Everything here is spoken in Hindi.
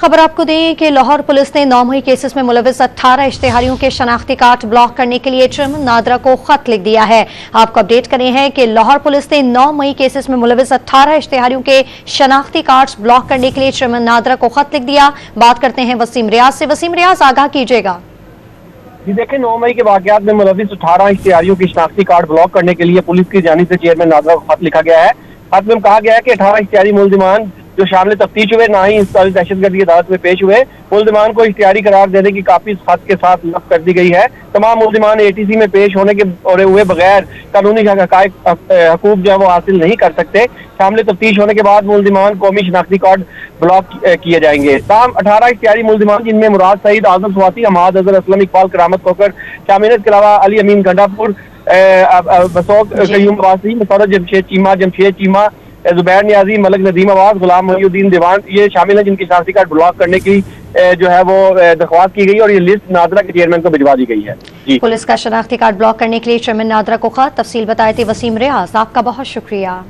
खबर आपको दें कि लाहौर पुलिस ने 9 मई केसेस में मुलविस 18 इश्तेहारियों के शनाख्ती कार्ड ब्लॉक करने के लिए चेयरमैन नादरा को खत लिख दिया है। आपको अपडेट करें हैं कि लाहौर पुलिस ने 9 मई केसेस में मुलविस 18 इश्तेहारियों के शनाख्ती कार्ड ब्लॉक करने के लिए चेयरमैन नादरा को खत लिख दिया। बात करते हैं वसीम रियाज से। वसीम रियाज, आगाह कीजिएगा। जी देखिए, 9 मई के वाकयात में मुलविस 18 इश्तेहारियों की शनाख्ती कार्ड ब्लॉक करने के लिए पुलिस की जानिब से चेयरमैन नादरा को खत लिखा गया है। खत में कहा गया है कि 18 इश्तेहारी मुलजिमान जो शामिल तफ्तीश हुए ना ही इस दहशतगर्दी अदालत में पेश हुए, मुलजिमान को इख्तियारी करार देने की काफी खत के साथ नफ कर दी गई है। तमाम मुलजिमान ATC में पेश होने के हुए बगैर कानूनी हकूक जो है वो हासिल नहीं कर सकते। शामिल तफ्तीश होने के बाद मुलजिमान कौमी शनाख्ती कार्ड ब्लॉक किए जाएंगे। तमाम 18 इख्तियारी मुलजिमान जिनमें मुराद सईद, आजम स्वाति, हमाद अजहर असलम, इकबाल करामत खोकर शामिल, इसके अलावा अली अमीन गंडापुर, बसौक कयूम वासी, मसौरत जमशेद चीमा, जुबैर नियाजी, मलक नदीम आवाज, गुलाम मोहिउद्दीन दीवान ये शामिल है जिनकी शनाख्ती कार्ड ब्लॉक करने की जो है वो दरख्वास्त की गई और ये लिस्ट नादरा के चेयरमैन को भिजवा दी गई है। जी, पुलिस का शनाख्ती कार्ड ब्लॉक करने के लिए चेयरमैन नादरा को खत। तफसील बताए थे वसीम रियाज, आपका बहुत शुक्रिया।